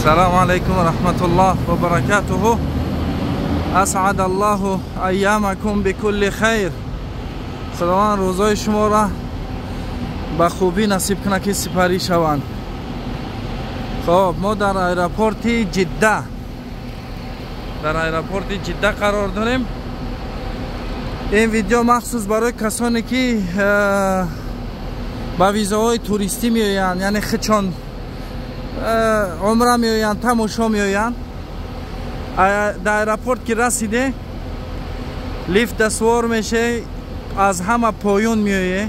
السلام عليكم ورحمة الله وبركاته. اسعد الله ایامکم بكل خیر. خداوند روزای شما را به خوبی نصیب کنه که سپری شوند. خب ما در ایرپورت جده قرار داریم. این ویدیو مخصوص برای کسانی که با ویزاهای توریستی میآیند، یعنی خچون عمره میآیند، تماشا میآیند. در ایرپورت که رسیده لیفت سوار میشه، از همه پایون میایه.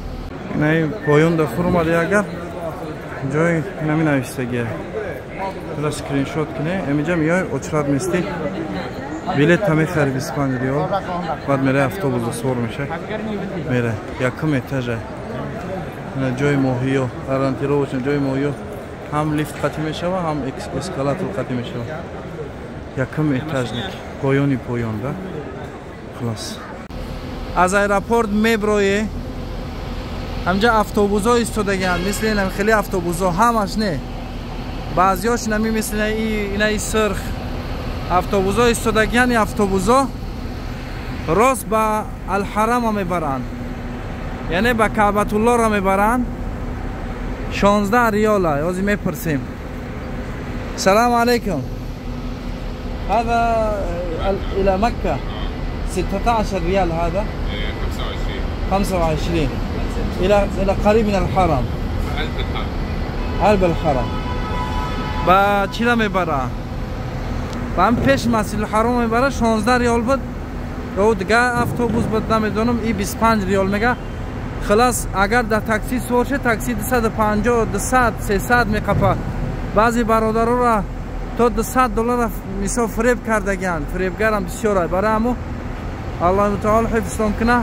نه پایون در خور اومده، اگر جای نمی نوشتگیه تو اسکرین شات کنه اینجا میای اچراد میستی بلیط هم میخری 25 ریال. بعد میره اتوبوس سوار میشه، میره یکم اتاجه جای ماهیو ارانتیرو باشن. جای ماهیو هم لیفت قطع میشه و هم اسکالاتور قطع میشه. یکم اتاجنیک پایونی پایون ده خلاص. از ایرپورت میبرویه همجا اتوبوسا ایستادگن، مثل این خیلی اتوبوسا همش نه، بعضیاش نمی مثل اینای سرخ اتوبوسا ایستادگن. این اتوبوسا راست با الحرم هم میبرند، یعنی با کعبه الله را میبرند. 16 ریال ازی میپرسیم. سلام علیکم. هذا الى مكة 16 ريال، هذا 25 الى قريب من الحرم، قلب الحرم. با چیلا میبره، با هم پیش مسجد الحرم میبره 16 ریال بود. و دیگه اتوبوس بود نمیدونم ای 25 ریال میگه. خلاص اگر در تاکسی سوار شه تاکسی 250 200 300 میقفه. بعضی برادرها را تا 200 دلار میسا فریب کردگن. فریبگر هم بسیار برای همو الله تعالی حفظتون کنه.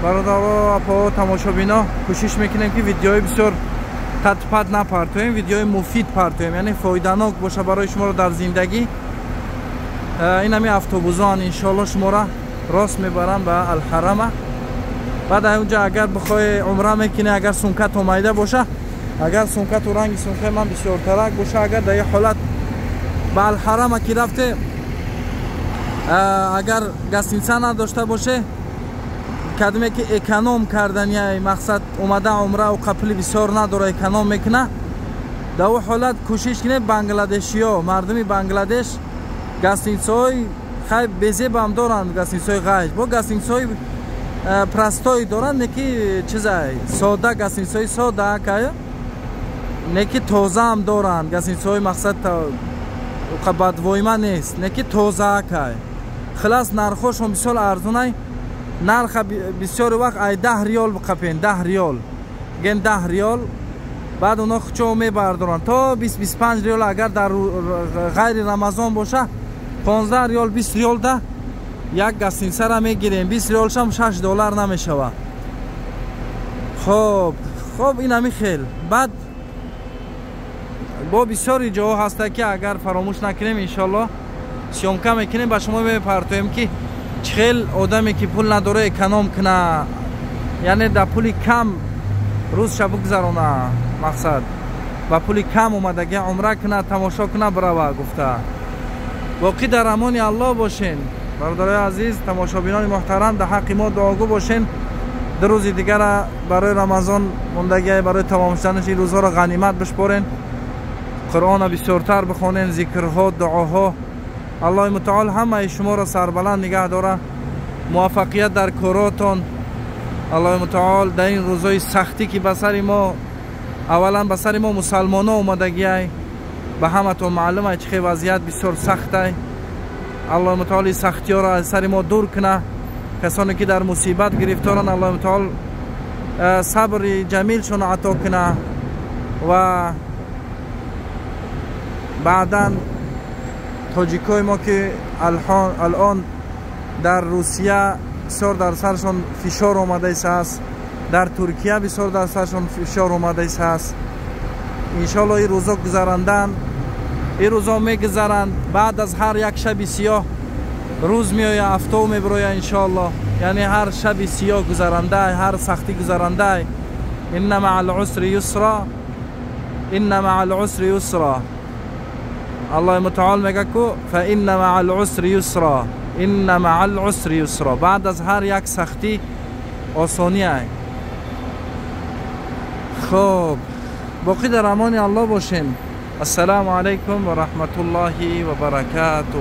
برادرها اپا تماشابینا کوشش میکنیم که ویدیوهای بسیار تطبیقات نپرتویم، ویدیوهای مفید پرتویم، یعنی فایده‌ناک باشه برای شما رو در زندگی. این همی اتوبوسان انشالله شما را راست میبرن به الحرم. بعد اونجا اگر بخوای عمره میکنی، اگر سونکت اومده باشه، اگر سونکت و رنگ سونکت من بسیار ترک باشه، اگر در این حالت به الحرم که رفته اگر گستینسه نداشته باشه، کدومه که اکنوم کردنی مقصد اومده عمره و قبلی بسیار نداره، اکنوم میکنه، در اون حالت کوشش کنه بنگلادشی ها، مردمی بنگلادش گستینسه های خیلی بزیب هم دارن، گستینسه های غیش با گستینسه های پرستایی دارن، نکی چیزای ساده، گستینسه های ساده که نکی تازه هم دارن، گستینسه های مقصد بدوایمه نیست، نکی تازه که خلاص نرخوش هم بسیار ارزونه. نرخ بسیار وقت ای 10 ریال بقپین، 10 ریال گن 10 ریال. بعد اونا خچو میبردارن تا 20-25 ریال. اگر در غیر رمضان باشه 15 ریال 20 ریال ده یک گستینسه را میگیریم. 20 ریالش هم 6 دلار نمیشوه. خب این همی خیل. بعد با بسیاری جاها هسته که اگر فراموش نکنیم انشالله سیومکه میکنیم با شما میپرتویم که چخیل آدمی که پول نداره اکنوم کنه، یعنی در پولی کم روز شب بگذرونه، مقصد با پولی کم اومدگی عمره کنه، تماشا کنه بروه گفته. باقی در امان الله باشین برادرای عزیز، تماشابینان محترم، در حق ما دعاگو باشین. در روز دیگر برای رمضان موندگی، برای تمام شدنش این روزها را غنیمت بشمارین. قرآن بسیارتر بخونین، ذکرها، دعاها. الله متعال همه شما را سربلند نگه داره، موفقیت در کاراتون. الله متعال در این روزهای سختی که بسر ما، اولا بسر ما مسلمان ها اومدگی، به همه تو معلومه چه وضعیت بسیار سخته. الله متعال سختی ها را از سر ما دور کنه. کسانی که در مصیبت گرفتارن الله متعال صبر جمیل شون عطا کنه. و بعدا تاجیکای ما که الان در روسیه بسیار در سرشون فشار آمده است، در ترکیه بسیار در سرشون فشار آمده است. انشالله این روزا گذراندن، این روزا میگذرند. بعد از هر یک شب سیاه روز میآید، هفته میبروید انشالله. یعنی هر شب سیاه گذرانده، هر سختی گذرانده. ان مع العسر یسرا، ان مع العسر یسرا. الله متعال میگه که فإن مع العسر یسرا، إن مع العسر یسرا، بعد از هر یک سختی آسانی است. خب باقی در امان الله باشین. السلام علیکم و رحمت الله و برکاته.